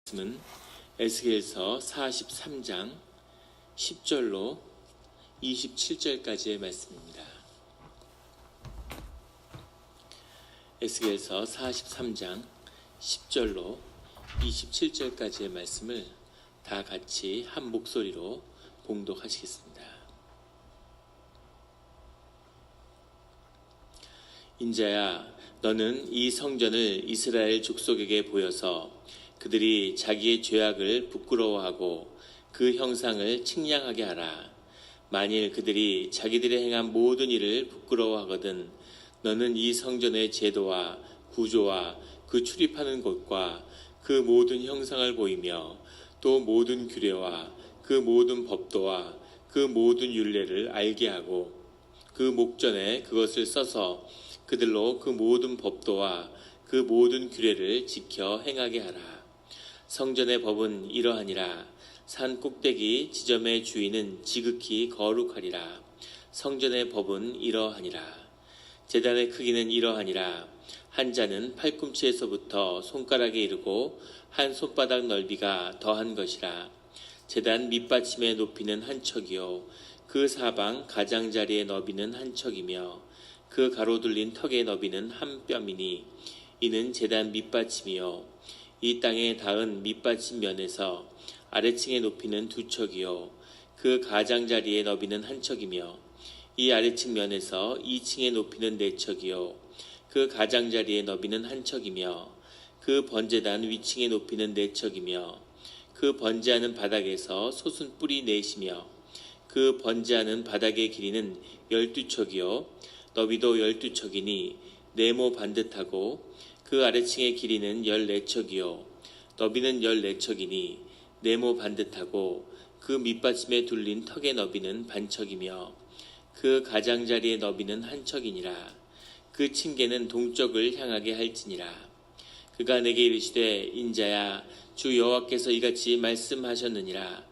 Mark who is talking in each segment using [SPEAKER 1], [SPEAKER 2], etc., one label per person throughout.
[SPEAKER 1] 말씀은 에스겔서 43장 10절로 27절까지의 말씀입니다. 에스겔서 43장 10절로 27절까지의 말씀을 다 같이 한 목소리로 봉독하시겠습니다. 인자야, 너는 이 성전을 이스라엘 족속에게 보여서 그들이 자기의 죄악을 부끄러워하고 그 형상을 측량하게 하라. 만일 그들이 자기들이 행한 모든 일을 부끄러워하거든 너는 이 성전의 제도와 구조와 그 출입하는 곳과 그 모든 형상을 보이며 또 모든 규례와 그 모든 법도와 그 모든 율례를 알게 하고 그 목전에 그것을 써서 그들로 그 모든 법도와 그 모든 규례를 지켜 행하게 하라. 성전의 법은 이러하니라. 산 꼭대기 지점의 주인은 지극히 거룩하리라. 성전의 법은 이러하니라. 제단의 크기는 이러하니라. 한 자는 팔꿈치에서부터 손가락에 이르고 한 손바닥 넓이가 더한 것이라. 제단 밑받침의 높이는 한 척이요 그 사방 가장자리의 너비는 한 척이며 그 가로둘린 턱의 너비는 한 뼘이니 이는 제단 밑받침이요 이 땅에 닿은 밑받침 면에서 아래층의 높이는 두 척이요 그 가장자리의 너비는 한 척이며 이 아래층 면에서 2층의 높이는 네 척이요 그 가장자리의 너비는 한 척이며 그 번제단 위층의 높이는 네 척이며 그 번제하는 바닥에서 솟은 뿔이 넷이며 그 번제하는 바닥의 길이는 12척이요 너비도 12척이니 네모 반듯하고 그 아래층의 길이는 14척이요 너비는 14척이니 네모 반듯하고 그 밑받침에 둘린 턱의 너비는 반척이며 그 가장자리의 너비는 한 척이니라. 그 층계는 동쪽을 향하게 할지니라. 그가 내게 이르시되 인자야 주 여호와께서 이같이 말씀하셨느니라.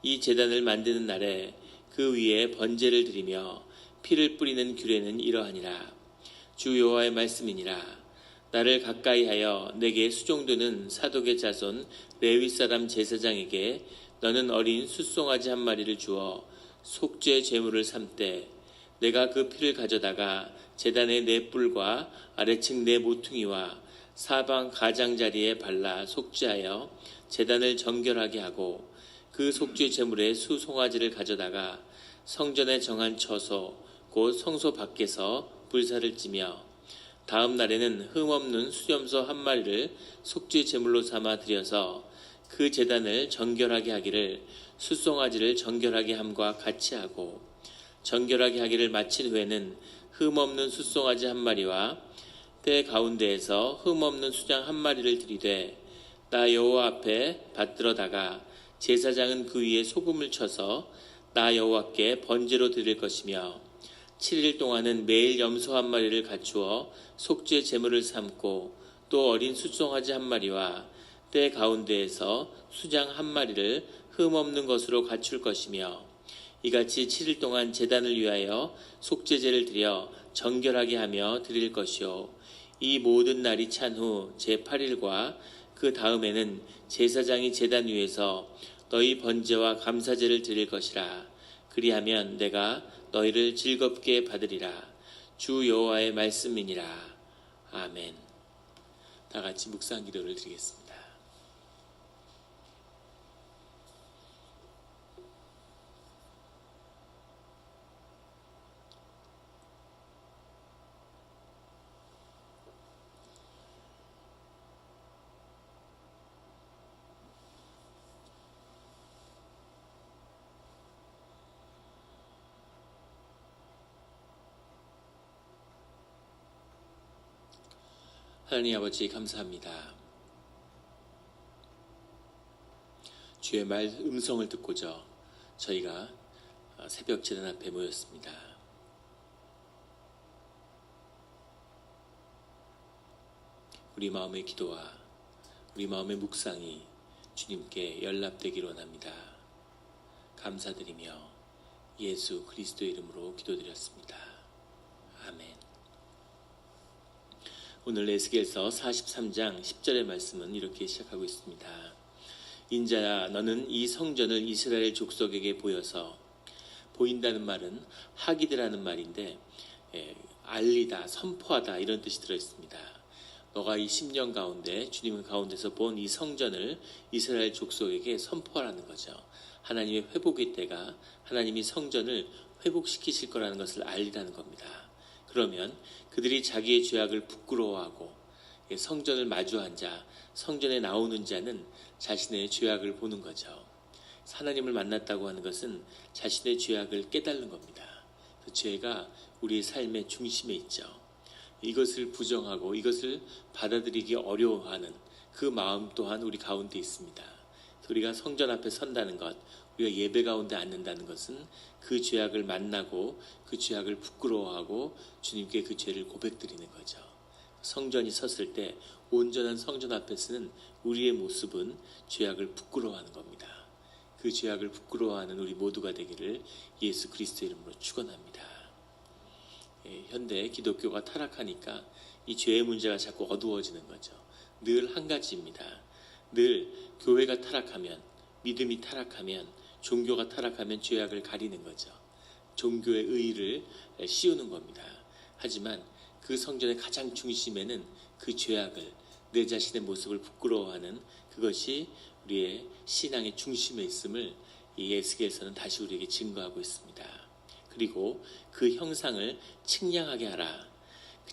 [SPEAKER 1] 이 제단을 만드는 날에 그 위에 번제를 드리며 피를 뿌리는 규례는 이러하니라. 주 여호와의 말씀이니라. 나를 가까이하여 내게 수종드는 사독의 자손 레위 사람 제사장에게 너는 어린 숫송아지 한 마리를 주어 속죄 제물을 삼되 내가 그 피를 가져다가 제단의 네 뿔과 아래층 네 모퉁이와 사방 가장자리에 발라 속죄하여 제단을 정결하게 하고 그 속죄 제물의 수송아지를 가져다가 성전의 정한 처소 곧 성소 밖에서 불사를 찌며 다음 날에는 흠없는 수염소 한 마리를 속죄 제물로 삼아 드려서 그 제단을 정결하게 하기를 숫송아지를 정결하게 함과 같이 하고 정결하게 하기를 마친 후에는 흠없는 숫송아지 한 마리와 때 가운데에서 흠없는 수장 한 마리를 들이되 나 여호와 앞에 받들어다가 제사장은 그 위에 소금을 쳐서 나 여호와께 번제로 드릴 것이며 7일 동안은 매일 염소 한 마리를 갖추어 속죄 제물을 삼고 또 어린 숫송아지 한 마리와 때 가운데에서 수장 한 마리를 흠없는 것으로 갖출 것이며 이같이 7일 동안 제단을 위하여 속죄제를 드려 정결하게 하며 드릴 것이요 이 모든 날이 찬 후 제8일과 그 다음에는 제사장이 제단 위에서 너희 번제와 감사제를 드릴 것이라. 그리하면 내가 너희를 즐겁게 받으리라. 주 여호와의 말씀이니라. 아멘. 다 같이 묵상 기도를 드리겠습니다. 하나님 아버지 감사합니다. 주의 말 음성을 듣고자 저희가 새벽 제단 앞에 모였습니다. 우리 마음의 기도와 우리 마음의 묵상이 주님께 연락되기로 원합니다. 감사드리며 예수 그리스도의 이름으로 기도드렸습니다. 아멘. 오늘 에스겔서 43장 10절의 말씀은 이렇게 시작하고 있습니다. 인자야 너는 이 성전을 이스라엘 족속에게 보여서, 보인다는 말은 하기드라는 말인데 알리다, 선포하다 이런 뜻이 들어있습니다. 너가 이 10년 가운데 주님 가운데서 본 이 성전을 이스라엘 족속에게 선포하라는 거죠. 하나님의 회복의 때가 하나님이 성전을 회복시키실 거라는 것을 알리라는 겁니다. 그러면 그들이 자기의 죄악을 부끄러워하고 성전을 마주한 자, 성전에 나오는 자는 자신의 죄악을 보는 거죠. 하나님을 만났다고 하는 것은 자신의 죄악을 깨닫는 겁니다. 그 죄가 우리의 삶의 중심에 있죠. 이것을 부정하고 이것을 받아들이기 어려워하는 그 마음 또한 우리 가운데 있습니다. 우리가 성전 앞에 선다는 것, 우리가 예배 가운데 앉는다는 것은 그 죄악을 만나고 그 죄악을 부끄러워하고 주님께 그 죄를 고백드리는 거죠. 성전이 섰을 때 온전한 성전 앞에서는 우리의 모습은 죄악을 부끄러워하는 겁니다. 그 죄악을 부끄러워하는 우리 모두가 되기를 예수 그리스도의 이름으로 축원합니다. 현대 기독교가 타락하니까 이 죄의 문제가 자꾸 어두워지는 거죠. 늘 한 가지입니다. 늘 교회가 타락하면, 믿음이 타락하면, 종교가 타락하면 죄악을 가리는 거죠. 종교의 의의를 씌우는 겁니다. 하지만 그 성전의 가장 중심에는 그 죄악을, 내 자신의 모습을 부끄러워하는 그것이 우리의 신앙의 중심에 있음을 이 에스겔서는 다시 우리에게 증거하고 있습니다. 그리고 그 형상을 측량하게 하라.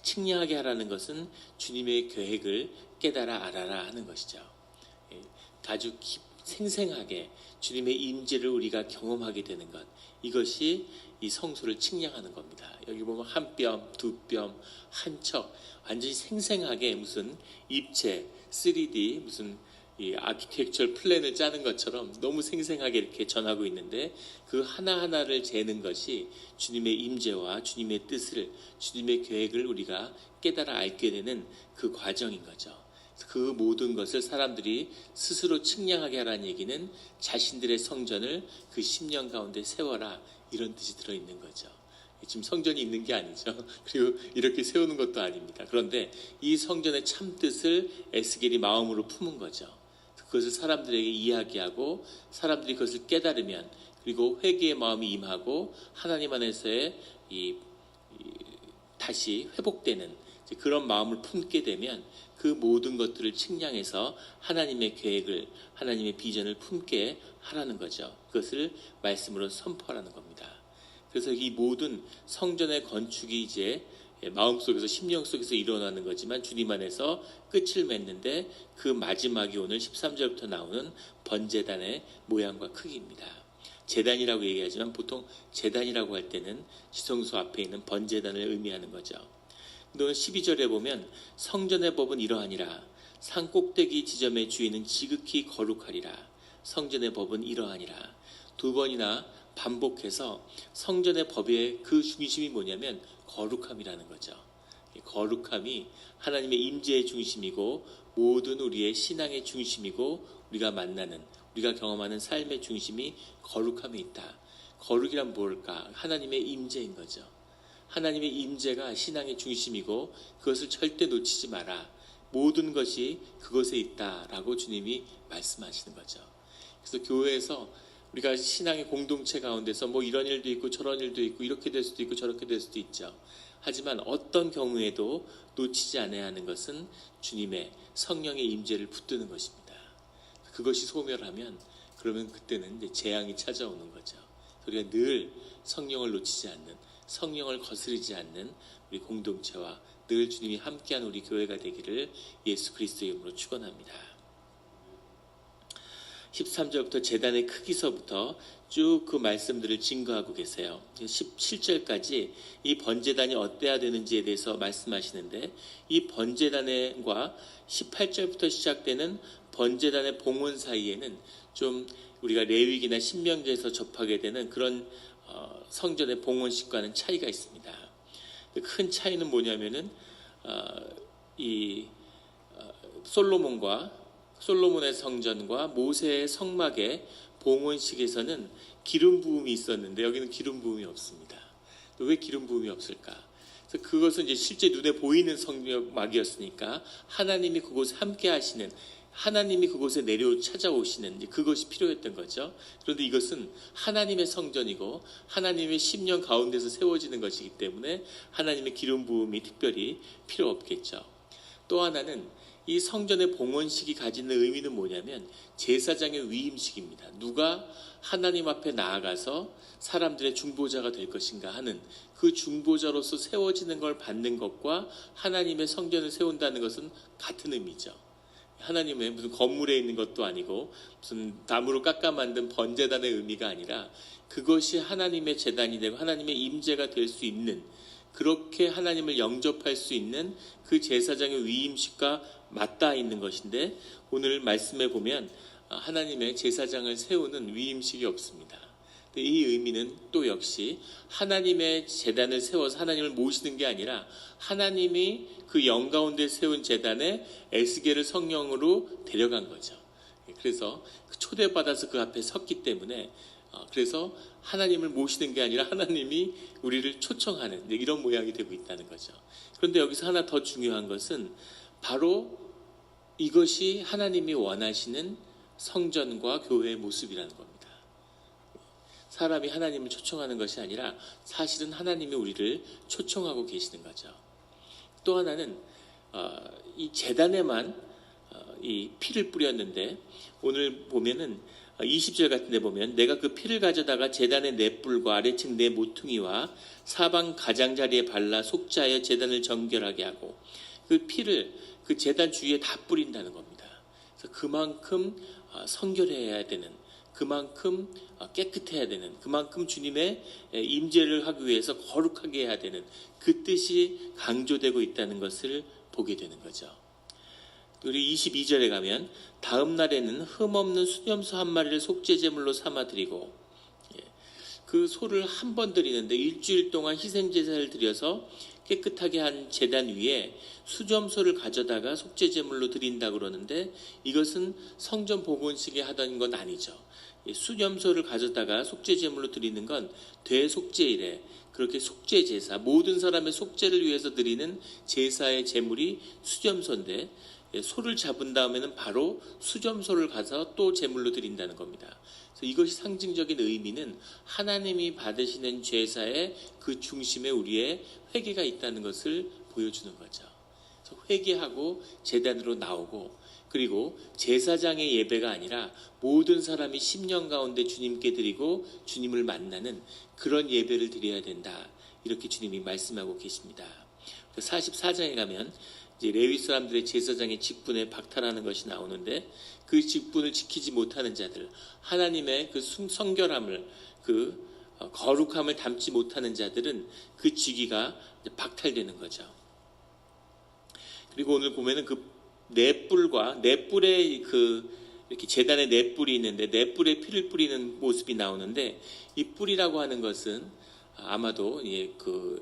[SPEAKER 1] 측량하게 하라는 것은 주님의 계획을 깨달아 알아라 하는 것이죠. 아주 생생하게 주님의 임재를 우리가 경험하게 되는 것, 이것이 이 성소를 측량하는 겁니다. 여기 보면 한 뼘, 두 뼘, 한 척, 완전히 생생하게 무슨 입체, 3D 무슨 이 아키텍처럴 플랜을 짜는 것처럼 너무 생생하게 이렇게 전하고 있는데, 그 하나하나를 재는 것이 주님의 임재와 주님의 뜻을, 주님의 계획을 우리가 깨달아 알게 되는 그 과정인 거죠. 그 모든 것을 사람들이 스스로 측량하게 하라는 얘기는 자신들의 성전을 그 10년 가운데 세워라, 이런 뜻이 들어있는 거죠. 지금 성전이 있는 게 아니죠. 그리고 이렇게 세우는 것도 아닙니다. 그런데 이 성전의 참 뜻을 에스겔이 마음으로 품은 거죠. 그것을 사람들에게 이야기하고 사람들이 그것을 깨달으면, 그리고 회개의 마음이 임하고 하나님 안에서의 다시 회복되는 그런 마음을 품게 되면 그 모든 것들을 측량해서 하나님의 계획을, 하나님의 비전을 품게 하라는 거죠. 그것을 말씀으로 선포하라는 겁니다. 그래서 이 모든 성전의 건축이 이제 마음속에서, 심령 속에서 일어나는 거지만 주님 안에서 끝을 맺는데, 그 마지막이 오늘 13절부터 나오는 번제단의 모양과 크기입니다. 제단이라고 얘기하지만 보통 제단이라고 할 때는 지성소 앞에 있는 번제단을 의미하는 거죠. 오늘 12절에 보면 성전의 법은 이러하니라. 산 꼭대기 지점의 주인은 지극히 거룩하리라. 성전의 법은 이러하니라. 두 번이나 반복해서 성전의 법의 그 중심이 뭐냐면 거룩함이라는 거죠. 거룩함이 하나님의 임재의 중심이고 모든 우리의 신앙의 중심이고, 우리가 만나는, 우리가 경험하는 삶의 중심이 거룩함에 있다. 거룩이란 뭘까? 하나님의 임재인 거죠. 하나님의 임재가 신앙의 중심이고 그것을 절대 놓치지 마라. 모든 것이 그것에 있다라고 주님이 말씀하시는 거죠. 그래서 교회에서 우리가 신앙의 공동체 가운데서 뭐 이런 일도 있고 저런 일도 있고 이렇게 될 수도 있고 저렇게 될 수도 있죠. 하지만 어떤 경우에도 놓치지 않아야 하는 것은 주님의 성령의 임재를 붙드는 것입니다. 그것이 소멸하면, 그러면 그때는 이제 재앙이 찾아오는 거죠. 우리가 늘 성령을 놓치지 않는, 성령을 거스르지 않는 우리 공동체와 늘 주님이 함께한 우리 교회가 되기를 예수 그리스도의 이름으로 축원합니다. 13절부터 제단의 크기서부터 쭉 그 말씀들을 증거하고 계세요. 17절까지 이 번제단이 어때야 되는지에 대해서 말씀하시는데, 이 번제단과 18절부터 시작되는 번제단의 봉헌 사이에는 좀 우리가 레위기나 신명기에서 접하게 되는 그런 성전의 봉헌식과는 차이가 있습니다. 큰 차이는 뭐냐면은 솔로몬의 성전과 모세의 성막의 봉헌식에서는 기름 부음이 있었는데 여기는 기름 부음이 없습니다. 또 왜 기름 부음이 없을까? 그래서 그것은 이제 실제 눈에 보이는 성막이었으니까 하나님이 그곳에 함께 하시는 하나님이 그곳에 내려 찾아오시는 그것이 필요했던 거죠. 그런데 이것은 하나님의 성전이고 하나님의 심령 가운데서 세워지는 것이기 때문에 하나님의 기름 부음이 특별히 필요 없겠죠. 또 하나는 이 성전의 봉헌식이 가지는 의미는 뭐냐면 제사장의 위임식입니다. 누가 하나님 앞에 나아가서 사람들의 중보자가 될 것인가 하는 그 중보자로서 세워지는 걸 받는 것과 하나님의 성전을 세운다는 것은 같은 의미죠. 하나님의 무슨 건물에 있는 것도 아니고 무슨 나무로 깎아 만든 번제단의 의미가 아니라 그것이 하나님의 제단이 되고 하나님의 임재가 될 수 있는, 그렇게 하나님을 영접할 수 있는 그 제사장의 위임식과 맞닿아 있는 것인데, 오늘 말씀에 보면 하나님의 제사장을 세우는 위임식이 없습니다. 이 의미는 또 역시 하나님의 제단을 세워서 하나님을 모시는 게 아니라 하나님이 그 영 가운데 세운 제단에 에스겔을 성령으로 데려간 거죠. 그래서 초대받아서 그 앞에 섰기 때문에 그래서 하나님을 모시는 게 아니라 하나님이 우리를 초청하는 이런 모양이 되고 있다는 거죠. 그런데 여기서 하나 더 중요한 것은 바로 이것이 하나님이 원하시는 성전과 교회의 모습이라는 겁니다. 사람이 하나님을 초청하는 것이 아니라 사실은 하나님이 우리를 초청하고 계시는 거죠. 또 하나는 이 제단에만 이 피를 뿌렸는데, 오늘 보면은 20절 같은 데 보면 내가 그 피를 가져다가 제단의 네 뿔과 아래층 네 모퉁이와 사방 가장자리에 발라 속죄하여 제단을 정결하게 하고, 그 피를 그 제단 주위에 다 뿌린다는 겁니다. 그래서 그만큼 성결해야 되는, 그만큼 깨끗해야 되는, 그만큼 주님의 임재를 하기 위해서 거룩하게 해야 되는 그 뜻이 강조되고 있다는 것을 보게 되는 거죠. 우리 22절에 가면 다음 날에는 흠없는 수염소 한 마리를 속죄제물로 삼아 드리고, 그 소를 한 번 드리는데 일주일 동안 희생제사를 드려서 깨끗하게 한 제단 위에 수점소를 가져다가 속죄제물로 드린다고 그러는데, 이것은 성전 봉헌식에 하던 건 아니죠. 수염소를 가져다가 속죄제물로 드리는 건 대속죄일에 그렇게 속죄제사, 모든 사람의 속죄를 위해서 드리는 제사의 제물이 수점소인데, 소를 잡은 다음에는 바로 수점소를 가서 또 제물로 드린다는 겁니다. 그래서 이것이 상징적인 의미는 하나님이 받으시는 제사의 그 중심에 우리의 회개가 있다는 것을 보여주는 거죠. 그래서 회개하고 제단으로 나오고, 그리고 제사장의 예배가 아니라 모든 사람이 심령 가운데 주님께 드리고 주님을 만나는 그런 예배를 드려야 된다, 이렇게 주님이 말씀하고 계십니다. 44장에 가면 이제 레위 사람들의 제사장의 직분에 박탈하는 것이 나오는데, 그 직분을 지키지 못하는 자들, 하나님의 그 성결함을, 그 거룩함을 담지 못하는 자들은 그 직위가 박탈되는 거죠. 그리고 오늘 보면은 그 네 뿔과 네 뿔의 그 이렇게 제단에 네 뿔이 있는데 네 뿔에 피를 뿌리는 모습이 나오는데, 이 뿔이라고 하는 것은 아마도 이렇게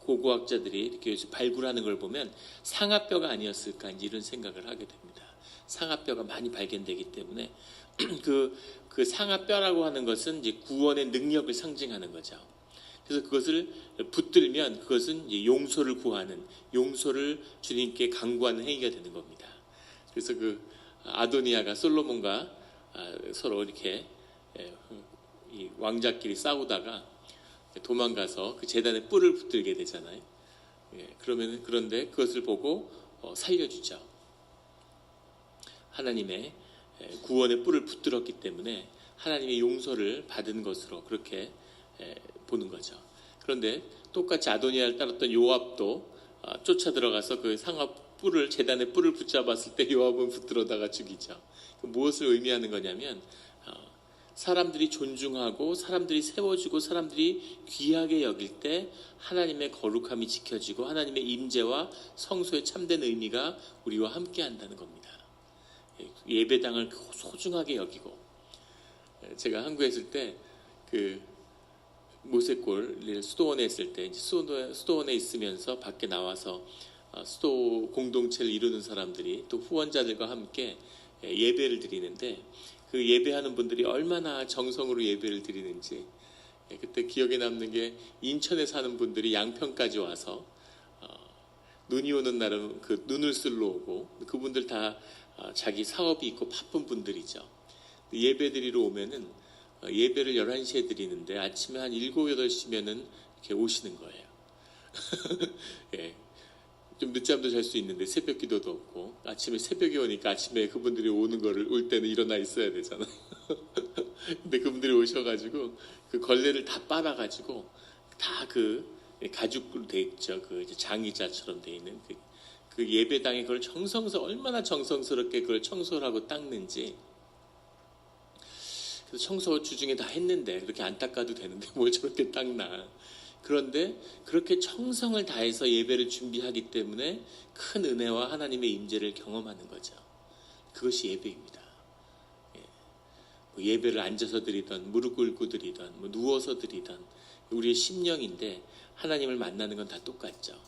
[SPEAKER 1] 고고학자들이 이렇게 발굴하는 걸 보면 상아뼈가 아니었을까, 이런 생각을 하게 됩니다. 상아뼈가 많이 발견되기 때문에 그 상아뼈라고 하는 것은 이제 구원의 능력을 상징하는 거죠. 그래서 그것을 붙들면 그것은 이제 용서를 구하는, 용서를 주님께 강구하는 행위가 되는 겁니다. 그래서 그 아도니아가 솔로몬과 서로 이렇게 이 왕자끼리 싸우다가 도망가서 그 제단에 뿔을 붙들게 되잖아요. 그런데 그것을 보고 살려주죠. 하나님의 구원의 뿔을 붙들었기 때문에 하나님의 용서를 받은 것으로 그렇게 보는 거죠. 그런데 똑같이 아도니아를 따랐던 요압도 쫓아 들어가서 그 상아 뿔을, 제단의 뿔을 붙잡았을 때 요압은 붙들어다가 죽이죠. 무엇을 의미하는 거냐면 사람들이 존중하고 사람들이 세워주고 사람들이 귀하게 여길 때 하나님의 거룩함이 지켜지고 하나님의 임재와 성소의 참된 의미가 우리와 함께 한다는 겁니다. 예배당을 소중하게 여기고, 제가 한국에 있을 때 그 모세골 수도원에 있을 때 수도원에 있으면서 밖에 나와서 수도 공동체를 이루는 사람들이 또 후원자들과 함께 예배를 드리는데, 그 예배하는 분들이 얼마나 정성으로 예배를 드리는지, 그때 기억에 남는 게 인천에 사는 분들이 양평까지 와서 눈이 오는 날은 그 눈을 쓸러 오고, 그분들 다 자기 사업이 있고 바쁜 분들이죠. 예배 드리러 오면은 예배를 11시에 드리는데 아침에 한 7, 8시면은 이렇게 오시는 거예요. 예. 좀 늦잠도 잘 수 있는데 새벽 기도도 없고, 아침에 새벽에 오니까 아침에 그분들이 오는 거를 올 때는 일어나 있어야 되잖아요. 근데 그분들이 오셔가지고 그 걸레를 다 빨아가지고 다 그 가죽으로 돼 있죠. 그 이제 장의자처럼 돼 있는 그 예배당에 그걸 얼마나 정성스럽게 그걸 청소를 하고 닦는지. 그래서 청소 주중에 다 했는데 그렇게 안 닦아도 되는데 뭘 저렇게 닦나. 그런데 그렇게 정성을 다해서 예배를 준비하기 때문에 큰 은혜와 하나님의 임재를 경험하는 거죠. 그것이 예배입니다. 뭐 예배를 앉아서 드리던, 무릎 꿇고 드리던, 뭐 누워서 드리던 우리의 심령인데 하나님을 만나는 건 다 똑같죠.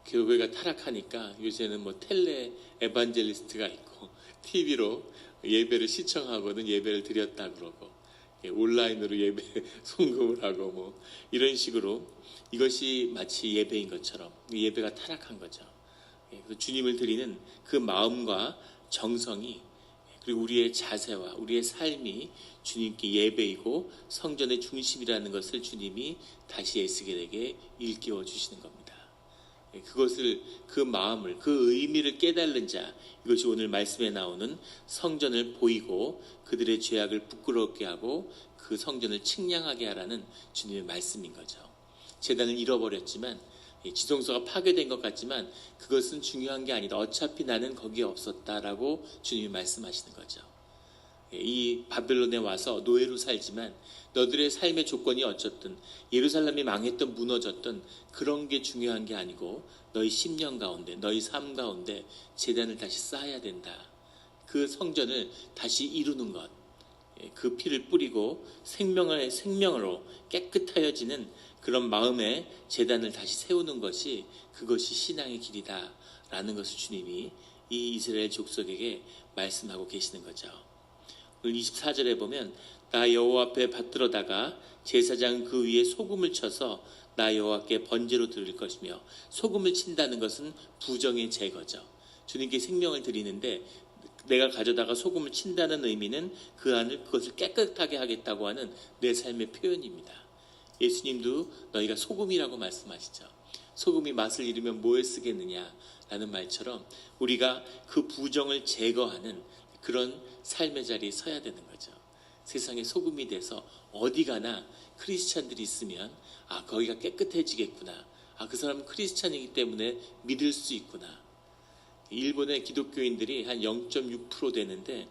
[SPEAKER 1] 교회가 타락하니까 요새는 뭐 텔레 에반젤리스트가 있고 TV로 예배를 시청하거든 예배를 드렸다 그러고 온라인으로 예배 송금을 하고 뭐 이런 식으로 이것이 마치 예배인 것처럼 예배가 타락한 거죠. 주님을 드리는 그 마음과 정성이 그리고 우리의 자세와 우리의 삶이 주님께 예배이고 성전의 중심이라는 것을 주님이 다시 에스겔에게 일깨워 주시는 겁니다. 그것을 그 마음을 그 의미를 깨달는 자 이것이 오늘 말씀에 나오는 성전을 보이고 그들의 죄악을 부끄럽게 하고 그 성전을 측량하게 하라는 주님의 말씀인 거죠. 제단을 잃어버렸지만 지성소가 파괴된 것 같지만 그것은 중요한 게 아니다. 어차피 나는 거기에 없었다라고 주님이 말씀하시는 거죠. 이 바벨론에 와서 노예로 살지만 너들의 삶의 조건이 어쨌든 예루살렘이 망했던 무너졌던 그런 게 중요한 게 아니고 너희 심령 가운데 너희 삶 가운데 제단을 다시 쌓아야 된다. 그 성전을 다시 이루는 것, 그 피를 뿌리고 생명으로 깨끗하여지는 그런 마음의 제단을 다시 세우는 것이 그것이 신앙의 길이다라는 것을 주님이 이 이스라엘 족속에게 말씀하고 계시는 거죠. 오늘 24절에 보면 나 여호와 앞에 받들어다가 제사장은 그 위에 소금을 쳐서 나 여호와께 번제로 드릴 것이며 소금을 친다는 것은 부정의 제거죠. 주님께 생명을 드리는데 내가 가져다가 소금을 친다는 의미는 그 안을 그것을 깨끗하게 하겠다고 하는 내 삶의 표현입니다. 예수님도 너희가 소금이라고 말씀하시죠. 소금이 맛을 잃으면 뭐에 쓰겠느냐라는 말처럼 우리가 그 부정을 제거하는 그런 삶의 자리에 서야 되는 거죠. 세상에 소금이 돼서 어디 가나 크리스찬들이 있으면 거기가 깨끗해지겠구나. 그 사람은 크리스찬이기 때문에 믿을 수 있구나. 일본의 기독교인들이 한 0.6% 되는데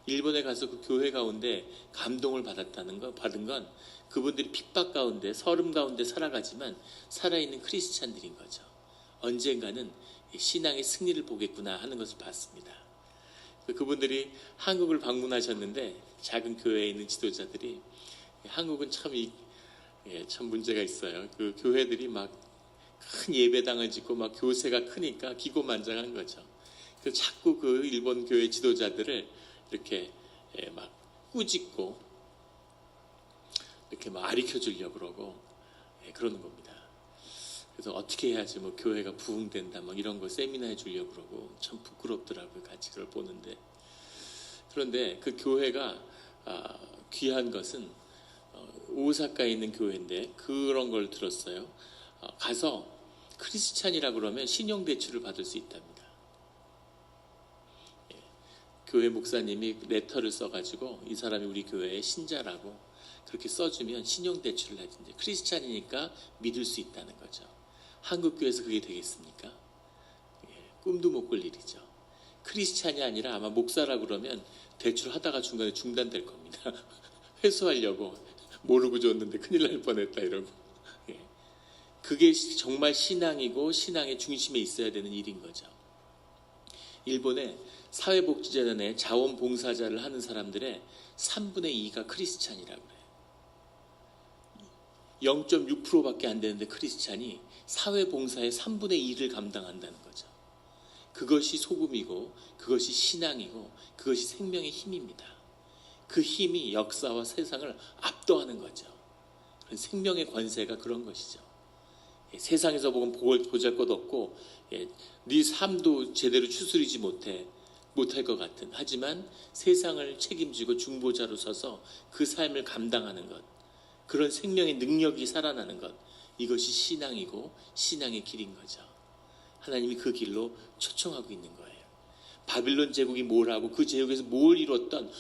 [SPEAKER 1] 일본에 가서 그 교회 가운데 감동을 받은 건 그분들이 핍박 가운데 서름 가운데 살아가지만 살아있는 크리스찬들인 거죠. 언젠가는 신앙의 승리를 보겠구나 하는 것을 봤습니다. 그분들이 한국을 방문하셨는데 작은 교회에 있는 지도자들이 한국은 참 문제가 있어요. 그 교회들이 막 큰 예배당을 짓고 막 교세가 크니까 기고만장한 거죠. 그래서 자꾸 그 일본 교회 지도자들을 이렇게 막 꾸짖고 이렇게 막 아리켜 주려고 그러고 그러는 겁니다. 그래서 어떻게 해야지 뭐 교회가 부흥된다 막 이런 거 세미나 해주려고 그러고 참 부끄럽더라고요. 같이 그걸 보는데. 그런데 그 교회가 귀한 것은 오사카에 있는 교회인데 그런 걸 들었어요. 가서 크리스찬이라 그러면 신용대출을 받을 수 있답니다. 교회 목사님이 레터를 써가지고 이 사람이 우리 교회의 신자라고 그렇게 써주면 신용대출을 해준대. 크리스찬이니까 믿을 수 있다는 거죠. 한국 교회에서 그게 되겠습니까? 꿈도 못 꿀 일이죠. 크리스찬이 아니라 아마 목사라 그러면 대출하다가 중간에 중단될 겁니다. 회수하려고 모르고 줬는데 큰일 날 뻔했다 이러고. 그게 정말 신앙이고 신앙의 중심에 있어야 되는 일인 거죠. 일본의 사회복지재단에 자원봉사자를 하는 사람들의 3분의 2가 크리스찬이라고 그래요. 0.6%밖에 안 되는데 크리스찬이 사회봉사의 3분의 2를 감당한다는 거죠. 그것이 소금이고 그것이 신앙이고 그것이 생명의 힘입니다. 그 힘이 역사와 세상을 압도하는 거죠. 생명의 권세가 그런 것이죠. 세상에서 보잘것없고 네 삶도 제대로 추스리지 못할 것 같은, 하지만 세상을 책임지고 중보자로 서서 그 삶을 감당하는 것, 그런 생명의 능력이 살아나는 것, 이것이 신앙이고 신앙의 길인 거죠. 하나님이 그 길로 초청하고 있는 거예요. 바빌론 제국이 뭘 하고 그 제국에서 뭘 이뤘던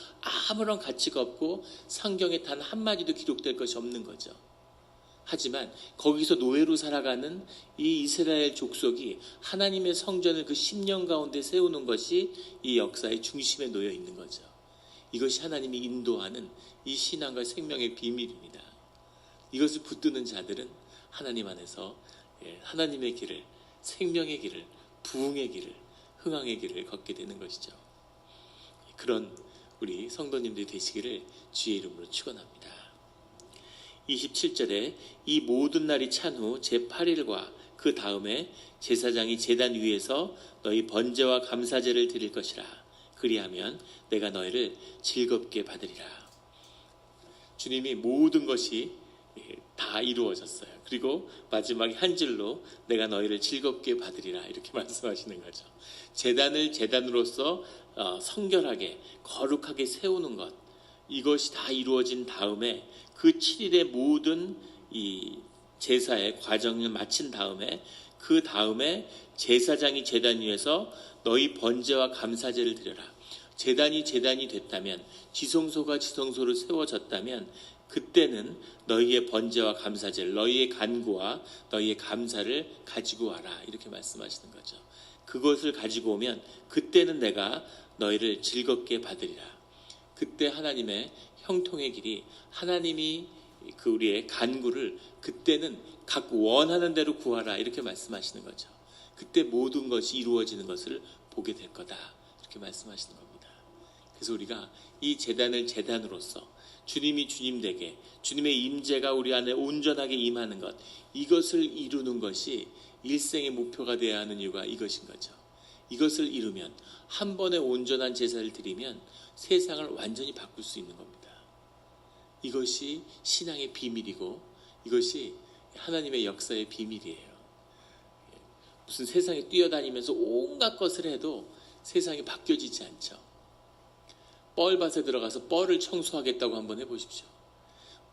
[SPEAKER 1] 아무런 가치가 없고 성경에 단 한마디도 기록될 것이 없는 거죠. 하지만 거기서 노예로 살아가는 이 이스라엘 족속이 하나님의 성전을 그 10년 가운데 세우는 것이 이 역사의 중심에 놓여 있는 거죠. 이것이 하나님이 인도하는 이 신앙과 생명의 비밀입니다. 이것을 붙드는 자들은 하나님 안에서 하나님의 길을, 생명의 길을, 부흥의 길을, 흥왕의 길을 걷게 되는 것이죠. 그런 우리 성도님들이 되시기를 주의 이름으로 축원합니다. 27절에 이 모든 날이 찬 후 제8일과 그 다음에 제사장이 제단 위에서 너희 번제와 감사제를 드릴 것이라. 그리하면 내가 너희를 즐겁게 받으리라. 주님이 모든 것이 다 이루어졌어요. 그리고 마지막에 한 줄로 내가 너희를 즐겁게 받으리라 이렇게 말씀하시는 거죠. 제단을 제단으로서 성결하게 거룩하게 세우는 것, 이것이 다 이루어진 다음에 그 7일의 모든 이 제사의 과정을 마친 다음에 그 다음에 제사장이 제단 위에서 너희 번제와 감사제를 드려라. 제단이 됐다면, 지성소가 지성소로 세워졌다면 그때는 너희의 번제와 감사제를, 너희의 간구와 너희의 감사를 가지고 와라 이렇게 말씀하시는 거죠. 그것을 가지고 오면 그때는 내가 너희를 즐겁게 받으리라. 그때 하나님의 형통의 길이, 하나님이 그 우리의 간구를 그때는 각 원하는 대로 구하라 이렇게 말씀하시는 거죠. 그때 모든 것이 이루어지는 것을 보게 될 거다 이렇게 말씀하시는 겁니다. 그래서 우리가 이 제단을 제단으로서 주님이 주님 되게, 주님의 임재가 우리 안에 온전하게 임하는 것, 이것을 이루는 것이 일생의 목표가 되어야 하는 이유가 이것인 거죠. 이것을 이루면, 한 번에 온전한 제사를 드리면 세상을 완전히 바꿀 수 있는 겁니다. 이것이 신앙의 비밀이고 이것이 하나님의 역사의 비밀이에요. 무슨 세상에 뛰어다니면서 온갖 것을 해도 세상이 바뀌어지지 않죠. 뻘밭에 들어가서 뻘을 청소하겠다고 한번 해보십시오.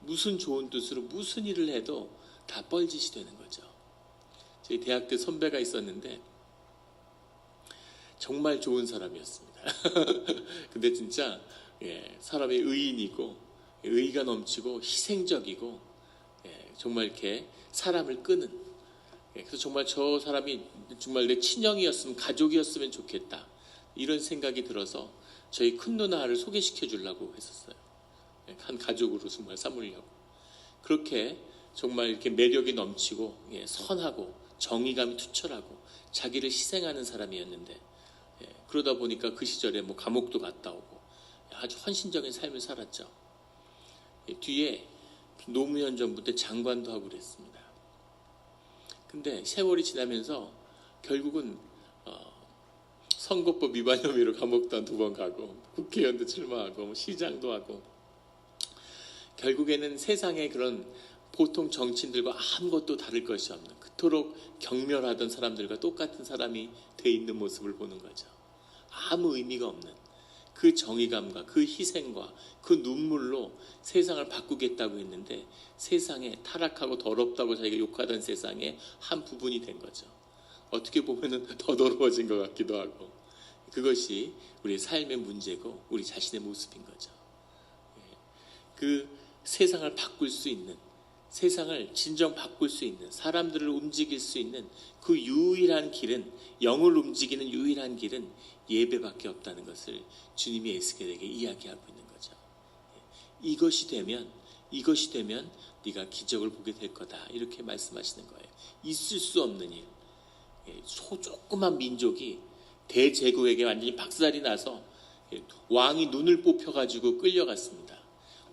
[SPEAKER 1] 무슨 좋은 뜻으로 무슨 일을 해도 다 뻘짓이 되는 거죠. 저희 대학 때 선배가 있었는데 정말 좋은 사람이었습니다. 근데 진짜 사람이 의인이고 의의가 넘치고 희생적이고 정말 이렇게 사람을 끄는, 그래서 정말 저 사람이 정말 내 친형이었으면, 가족이었으면 좋겠다 이런 생각이 들어서 저희 큰 누나를 소개시켜 주려고 했었어요. 한 가족으로 정말 삼으려고. 그렇게 정말 이렇게 매력이 넘치고 선하고 정의감이 투철하고 자기를 희생하는 사람이었는데, 그러다 보니까 그 시절에 뭐 감옥도 갔다 오고 아주 헌신적인 삶을 살았죠. 뒤에 노무현 정부 때 장관도 하고 그랬습니다. 근데 세월이 지나면서 결국은 선거법 위반 혐의로 감옥도 한 2번 가고 국회의원도 출마하고 시장도 하고, 결국에는 세상의 그런 보통 정치인들과 아무것도 다를 것이 없는, 그토록 경멸하던 사람들과 똑같은 사람이 돼 있는 모습을 보는 거죠. 아무 의미가 없는 그 정의감과 그 희생과 그 눈물로 세상을 바꾸겠다고 했는데 세상에 타락하고 더럽다고 자기가 욕하던 세상의 한 부분이 된 거죠. 어떻게 보면 더 더러워진 것 같기도 하고, 그것이 우리의 삶의 문제고 우리 자신의 모습인 거죠. 그 세상을 바꿀 수 있는, 세상을 진정 바꿀 수 있는, 사람들을 움직일 수 있는 그 유일한 길은, 영을 움직이는 유일한 길은 예배밖에 없다는 것을 주님이 에스겔에게 이야기하고 있는 거죠. 이것이 되면 네가 기적을 보게 될 거다 이렇게 말씀하시는 거예요. 있을 수 없는 일. 조그만 민족이 대제국에게 완전히 박살이 나서 왕이 눈을 뽑혀가지고 끌려갔습니다.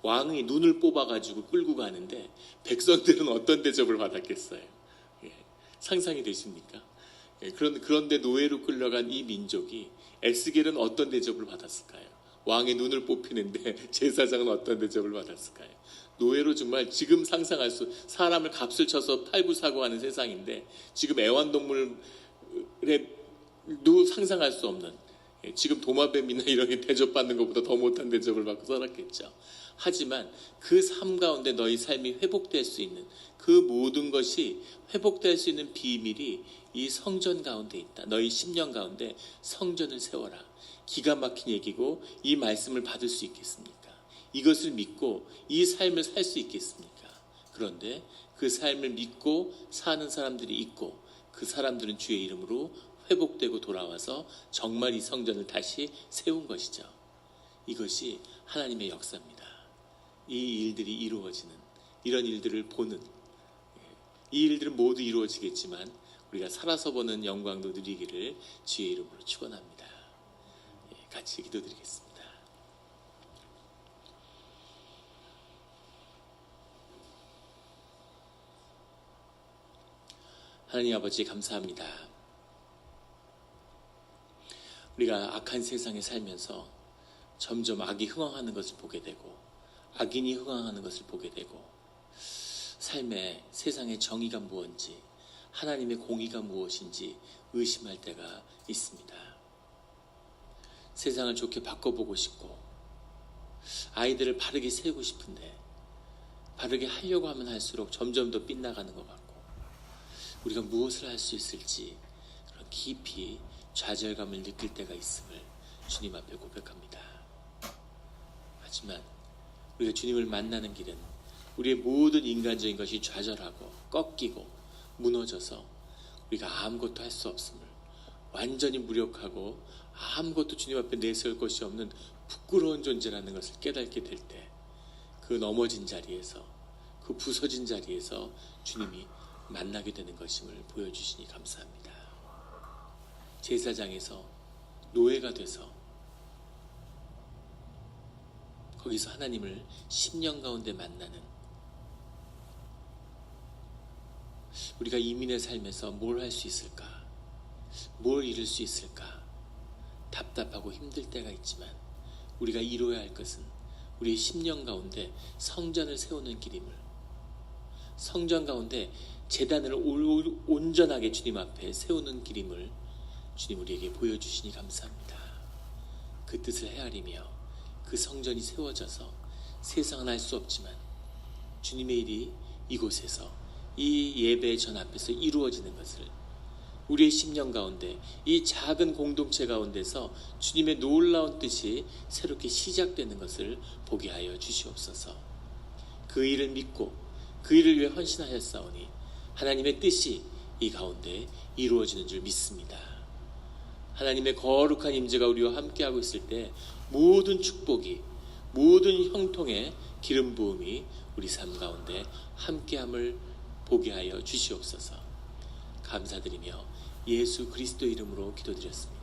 [SPEAKER 1] 왕이 눈을 뽑아가지고 끌고 가는데 백성들은 어떤 대접을 받았겠어요? 상상이 되십니까? 그런데 노예로 끌려간 이 민족이 에스겔은 어떤 대접을 받았을까요? 왕의 눈을 뽑히는데 제사장은 어떤 대접을 받았을까요? 노예로 정말 지금 상상할 사람을 값을 쳐서 팔고 사고 하는 세상인데 지금 애완동물도 상상할 수 없는, 지금 도마뱀이나 이런 게 대접받는 것보다 더 못한 대접을 받고 살았겠죠. 하지만 그 삶 가운데 너희 삶이 회복될 수 있는 그 모든 것이 회복될 수 있는 비밀이 이 성전 가운데 있다. 너희 심령 가운데 성전을 세워라. 기가 막힌 얘기고 이 말씀을 받을 수 있겠습니까? 이것을 믿고 이 삶을 살 수 있겠습니까? 그런데 그 삶을 믿고 사는 사람들이 있고 그 사람들은 주의 이름으로 회복되고 돌아와서 정말 이 성전을 다시 세운 것이죠. 이것이 하나님의 역사입니다. 이 일들이 이루어지는, 이런 일들을 보는, 이 일들은 모두 이루어지겠지만 우리가 살아서 보는 영광도 누리기를 주의 이름으로 축원합니다. 같이 기도드리겠습니다. 하나님 아버지 감사합니다. 우리가 악한 세상에 살면서 점점 악이 흥왕하는 것을 보게 되고 악인이 흥왕하는 것을 보게 되고 삶에 세상의 정의가 무엇인지 하나님의 공의가 무엇인지 의심할 때가 있습니다. 세상을 좋게 바꿔보고 싶고 아이들을 바르게 세우고 싶은데 바르게 하려고 하면 할수록 점점 더 빗나가는 것 같고 우리가 무엇을 할 수 있을지 그런 깊이 좌절감을 느낄 때가 있음을 주님 앞에 고백합니다. 하지만 우리가 주님을 만나는 길은 우리의 모든 인간적인 것이 좌절하고 꺾이고 무너져서 우리가 아무것도 할 수 없음을, 완전히 무력하고 아무것도 주님 앞에 내세울 것이 없는 부끄러운 존재라는 것을 깨닫게 될 때 그 넘어진 자리에서, 그 부서진 자리에서 주님이 만나게 되는 것임을 보여주시니 감사합니다. 제사장에서 노예가 돼서 거기서 하나님을 10년 가운데 만나는, 우리가 이민의 삶에서 뭘 할 수 있을까? 뭘 이룰 수 있을까? 답답하고 힘들 때가 있지만 우리가 이루어야 할 것은 우리의 10년 가운데 성전을 세우는 길임을, 성전 가운데 제단을 온전하게 주님 앞에 세우는 길임을 주님 우리에게 보여주시니 감사합니다. 그 뜻을 헤아리며 그 성전이 세워져서 세상은 알 수 없지만 주님의 일이 이곳에서 이 예배 전 앞에서 이루어지는 것을 우리의 10년 가운데 이 작은 공동체 가운데서 주님의 놀라운 뜻이 새롭게 시작되는 것을 보게 하여 주시옵소서. 그 일을 믿고 그 일을 위해 헌신하였사오니 하나님의 뜻이 이 가운데 이루어지는 줄 믿습니다. 하나님의 거룩한 임재가 우리와 함께하고 있을 때 모든 축복이, 모든 형통의 기름 부음이 우리 삶 가운데 함께함을 보게 하여 주시옵소서. 감사드리며 예수 그리스도 이름으로 기도드렸습니다.